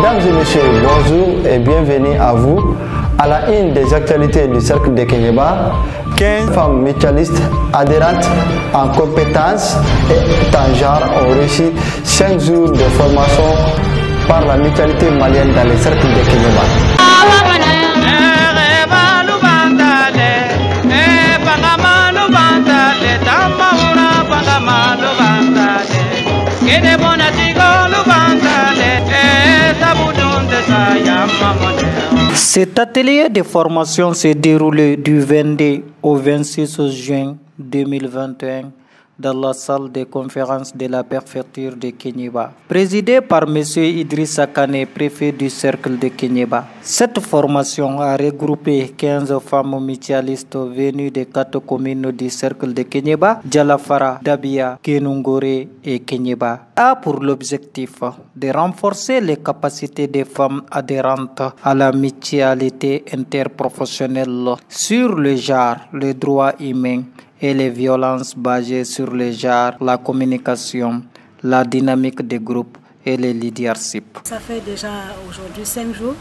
Mesdames et messieurs, bonjour et bienvenue à vous. À la une des actualités du Cercle de Kéniéba, 15 femmes mutualistes adhérentes en compétences et en genre ont reçu 5 jours de formation par la mutualité malienne dans le Cercle de Kéniéba. Cet atelier de formation s'est déroulé du 22 au 26 juin 2021 dans la salle de conférence de la préfecture de Kéniéba, présidée par M. Idrissa Kane, préfet du Cercle de Kéniéba. Cette formation a regroupé 15 femmes mutualistes venues des 4 communes du Cercle de Kéniéba, Djalafara, Dabia, Kenungore et Kéniéba, a pour l'objectif de renforcer les capacités des femmes adhérentes à la mutualité interprofessionnelle sur le genre, les droits humains et les violences basées sur le genre, la communication, la dynamique des groupes et le leadership. Ça fait déjà aujourd'hui 5 jours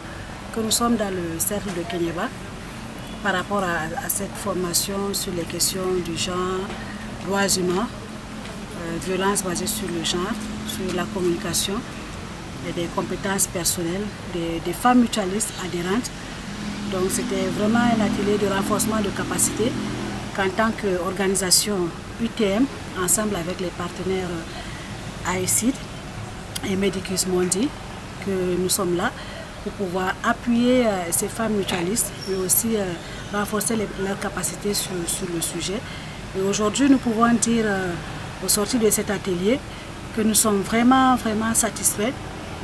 que nous sommes dans le Cercle de Kéniéba par rapport à cette formation sur les questions du genre, droits humains, violences basées sur le genre, sur la communication et des compétences personnelles des femmes mutualistes adhérentes. Donc c'était vraiment un atelier de renforcement de capacités qu'en tant qu'organisation UTM, ensemble avec les partenaires AECID et Medicus Mondi, que nous sommes là pour pouvoir appuyer ces femmes mutualistes mais aussi renforcer leurs capacités sur le sujet. Et aujourd'hui, nous pouvons dire, au sortir de cet atelier, que nous sommes vraiment satisfaits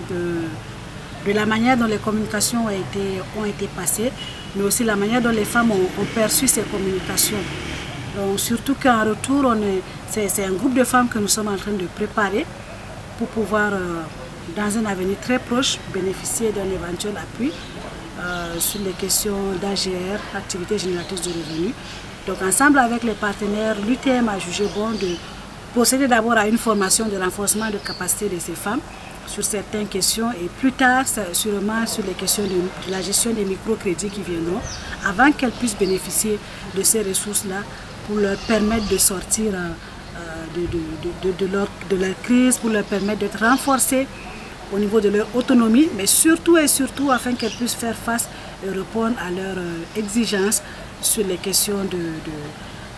de la manière dont les communications ont été passées, mais aussi la manière dont les femmes ont perçu ces communications. Donc, surtout qu'en retour, c'est un groupe de femmes que nous sommes en train de préparer pour pouvoir, dans un avenir très proche, bénéficier d'un éventuel appui sur les questions d'AGR, activités génératrices de revenus. Donc ensemble avec les partenaires, l'UTM a jugé bon de procéder d'abord à une formation de renforcement de capacité de ces femmes sur certaines questions et plus tard sûrement sur les questions de la gestion des microcrédits qui viendront avant qu'elles puissent bénéficier de ces ressources-là pour leur permettre de sortir de leur crise, pour leur permettre d'être renforcées au niveau de leur autonomie, mais surtout et surtout afin qu'elles puissent faire face et répondre à leurs exigences sur les questions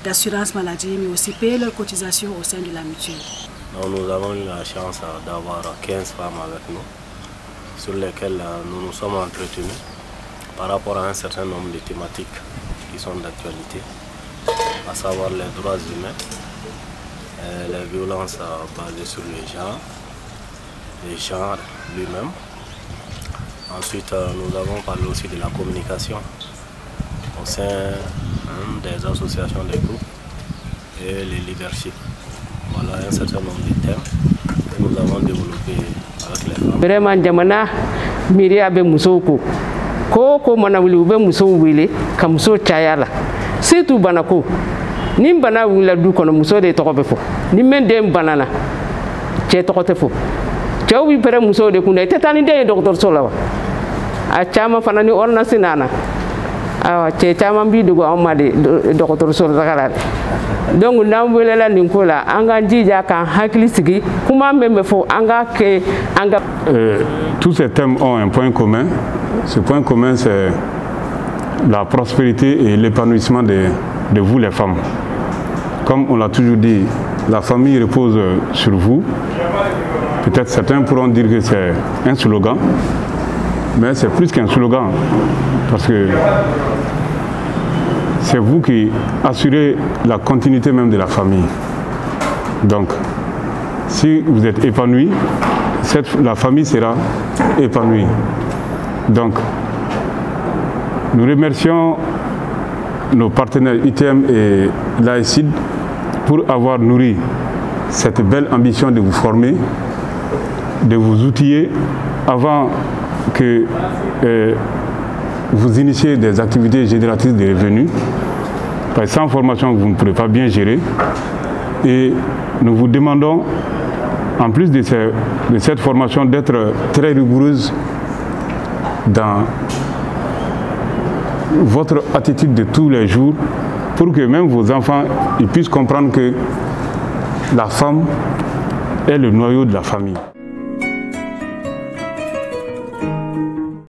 d'assurance maladie, mais aussi payer leurs cotisations au sein de la mutuelle. Donc nous avons eu la chance d'avoir 15 femmes avec nous, sur lesquelles nous nous sommes entretenus par rapport à un certain nombre de thématiques qui sont d'actualité, à savoir les droits humains, les violences basées sur le genre lui-même. Ensuite, nous avons parlé aussi de la communication au sein des associations des groupes et les leaderships. Voilà un certain nombre de thèmes que nous avons développés avec les femmes. Vraiment, jamana miri abe musoko ko mana wili ube muso wili ka muso chayala situ banako nim bana wila du kono muso de to be fo nim men dem banana che to te fo chaw bi pere muso de kunde tetani de docteur solawa a chama fanani orna sinana awa che chama bi dugo amade docteur sol zakala donc nam welela ninkola anga jija kan hakili sigi kuma membe fo anga ke anga tous ces thèmes ont un point commun. Ce point commun, c'est la prospérité et l'épanouissement de vous les femmes. Comme on l'a toujours dit, la famille repose sur vous. Peut-être certains pourront dire que c'est un slogan, mais c'est plus qu'un slogan, parce que c'est vous qui assurez la continuité même de la famille. Donc, si vous êtes épanoui, la famille sera épanouie. Donc, nous remercions nos partenaires UTM et l'AECID pour avoir nourri cette belle ambition de vous former, de vous outiller avant que vous initiez des activités génératrices de revenus. Parce que sans formation, vous ne pourrez pas bien gérer. Et nous vous demandons, en plus de cette formation, d'être très rigoureuse dans votre attitude de tous les jours pour que même vos enfants ils puissent comprendre que la femme est le noyau de la famille.